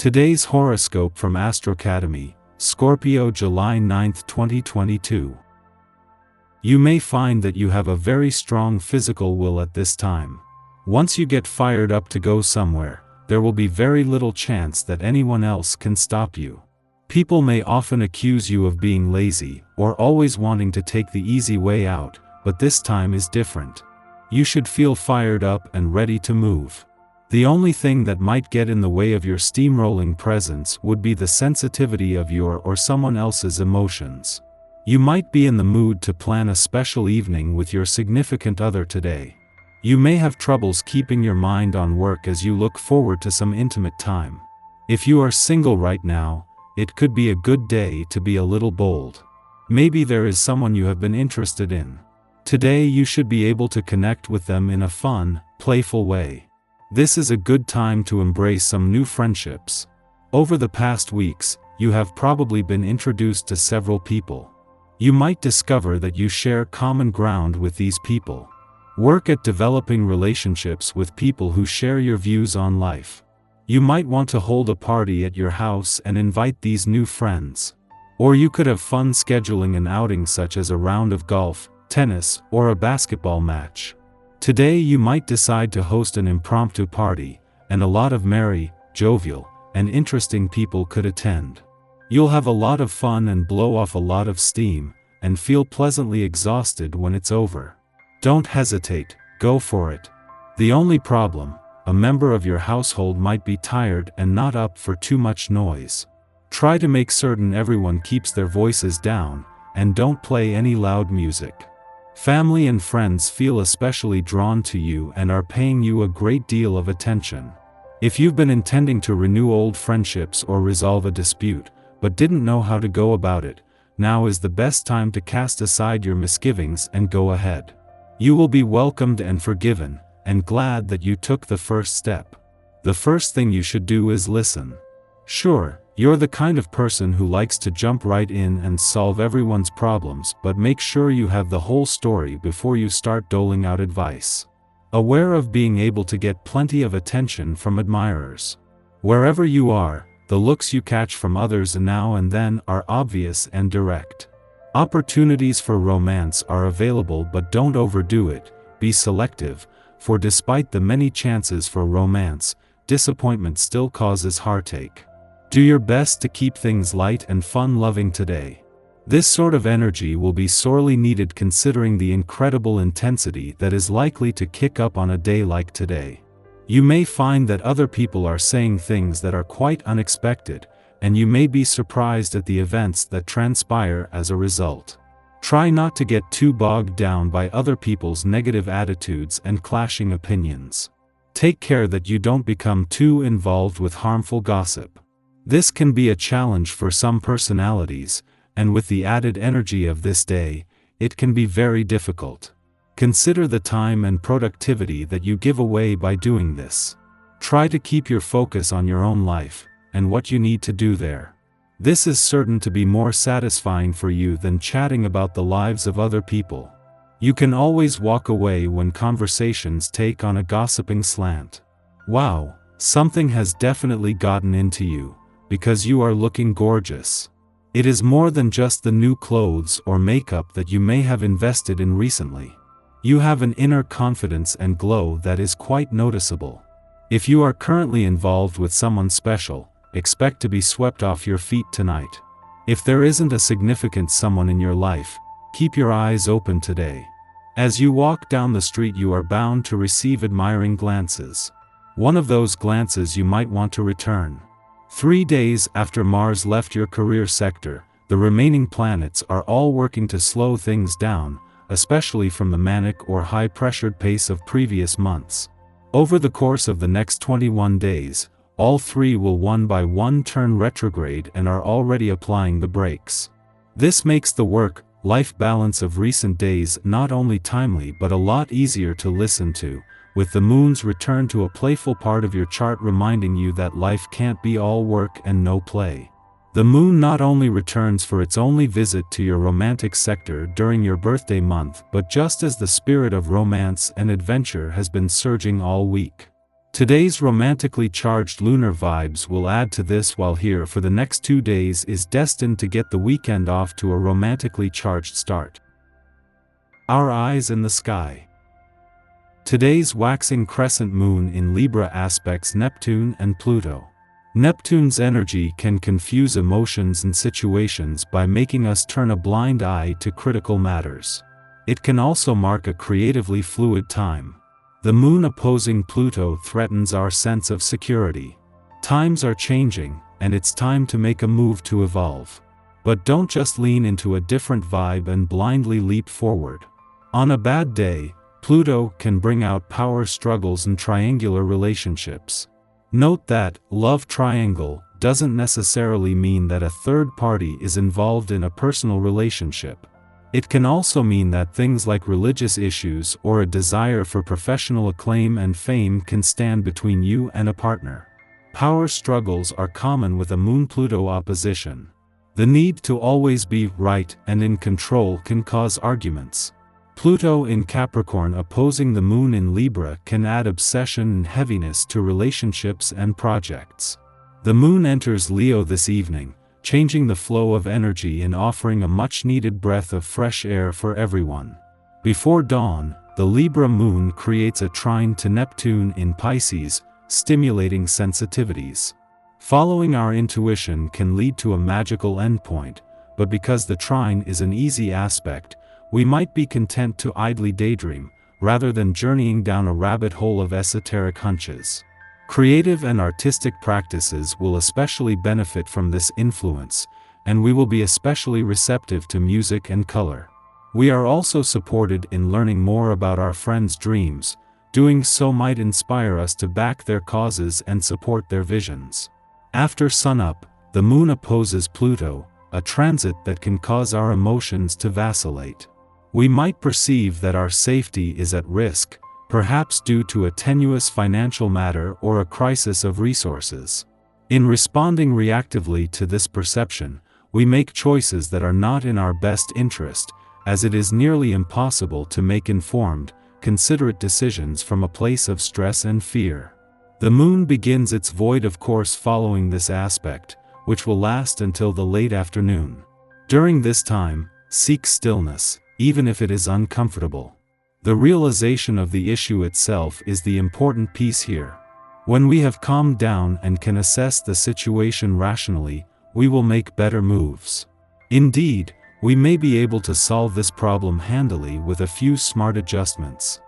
Today's horoscope from Astrocademy, Scorpio July 9, 2022. You may find that you have a very strong physical will at this time. Once you get fired up to go somewhere, there will be very little chance that anyone else can stop you. People may often accuse you of being lazy, or always wanting to take the easy way out, but this time is different. You should feel fired up and ready to move. The only thing that might get in the way of your steamrolling presence would be the sensitivity of your or someone else's emotions. You might be in the mood to plan a special evening with your significant other today. You may have troubles keeping your mind on work as you look forward to some intimate time. If you are single right now, it could be a good day to be a little bold. Maybe there is someone you have been interested in. Today you should be able to connect with them in a fun, playful way. This is a good time to embrace some new friendships. Over the past weeks, you have probably been introduced to several people. You might discover that you share common ground with these people. Work at developing relationships with people who share your views on life. You might want to hold a party at your house and invite these new friends. Or you could have fun scheduling an outing such as a round of golf, tennis, or a basketball match. Today you might decide to host an impromptu party, and a lot of merry, jovial, and interesting people could attend. You'll have a lot of fun and blow off a lot of steam, and feel pleasantly exhausted when it's over. Don't hesitate, go for it. The only problem, a member of your household might be tired and not up for too much noise. Try to make certain everyone keeps their voices down, and don't play any loud music. Family and friends feel especially drawn to you and are paying you a great deal of attention. If you've been intending to renew old friendships or resolve a dispute, but didn't know how to go about it, now is the best time to cast aside your misgivings and go ahead. You will be welcomed and forgiven, and glad that you took the first step. The first thing you should do is listen. Sure, you're the kind of person who likes to jump right in and solve everyone's problems, but make sure you have the whole story before you start doling out advice. Aware of being able to get plenty of attention from admirers. Wherever you are, the looks you catch from others now and then are obvious and direct. Opportunities for romance are available, but don't overdo it. Be selective, for despite the many chances for romance, disappointment still causes heartache. Do your best to keep things light and fun-loving today. This sort of energy will be sorely needed considering the incredible intensity that is likely to kick up on a day like today. You may find that other people are saying things that are quite unexpected, and you may be surprised at the events that transpire as a result. Try not to get too bogged down by other people's negative attitudes and clashing opinions. Take care that you don't become too involved with harmful gossip. This can be a challenge for some personalities, and with the added energy of this day, it can be very difficult. Consider the time and productivity that you give away by doing this. Try to keep your focus on your own life, and what you need to do there. This is certain to be more satisfying for you than chatting about the lives of other people. You can always walk away when conversations take on a gossiping slant. Wow, something has definitely gotten into you, because you are looking gorgeous. It is more than just the new clothes or makeup that you may have invested in recently. You have an inner confidence and glow that is quite noticeable. If you are currently involved with someone special, expect to be swept off your feet tonight. If there isn't a significant someone in your life, keep your eyes open today. As you walk down the street, you are bound to receive admiring glances. One of those glances you might want to return. 3 days after Mars left your career sector, the remaining planets are all working to slow things down, especially from the manic or high-pressured pace of previous months. Over the course of the next 21 days, all three will one by one turn retrograde and are already applying the brakes. This makes the work-life balance of recent days not only timely but a lot easier to listen to, with the moon's return to a playful part of your chart reminding you that life can't be all work and no play. The moon not only returns for its only visit to your romantic sector during your birthday month, but just as the spirit of romance and adventure has been surging all week. Today's romantically charged lunar vibes will add to this, while here for the next 2 days is destined to get the weekend off to a romantically charged start. Our eyes in the sky. Today's waxing crescent moon in Libra aspects Neptune and Pluto. Neptune's energy can confuse emotions and situations by making us turn a blind eye to critical matters. It can also mark a creatively fluid time. The moon opposing Pluto threatens our sense of security. Times are changing, and it's time to make a move to evolve. But don't just lean into a different vibe and blindly leap forward. On a bad day, Pluto can bring out power struggles and triangular relationships. Note that love triangle doesn't necessarily mean that a third party is involved in a personal relationship. It can also mean that things like religious issues or a desire for professional acclaim and fame can stand between you and a partner. Power struggles are common with a Moon-Pluto opposition. The need to always be right and in control can cause arguments. Pluto in Capricorn opposing the Moon in Libra can add obsession and heaviness to relationships and projects. The Moon enters Leo this evening, changing the flow of energy and offering a much-needed breath of fresh air for everyone. Before dawn, the Libra Moon creates a trine to Neptune in Pisces, stimulating sensitivities. Following our intuition can lead to a magical endpoint, but because the trine is an easy aspect, we might be content to idly daydream, rather than journeying down a rabbit hole of esoteric hunches. Creative and artistic practices will especially benefit from this influence, and we will be especially receptive to music and color. We are also supported in learning more about our friends' dreams. Doing so might inspire us to back their causes and support their visions. After sunup, the Moon opposes Pluto, a transit that can cause our emotions to vacillate. We might perceive that our safety is at risk, perhaps due to a tenuous financial matter or a crisis of resources. In responding reactively to this perception, we make choices that are not in our best interest, as it is nearly impossible to make informed, considerate decisions from a place of stress and fear. The Moon begins its void of course following this aspect, which will last until the late afternoon. During this time, seek stillness, even if it is uncomfortable. The realization of the issue itself is the important piece here. When we have calmed down and can assess the situation rationally, we will make better moves. Indeed, we may be able to solve this problem handily with a few smart adjustments.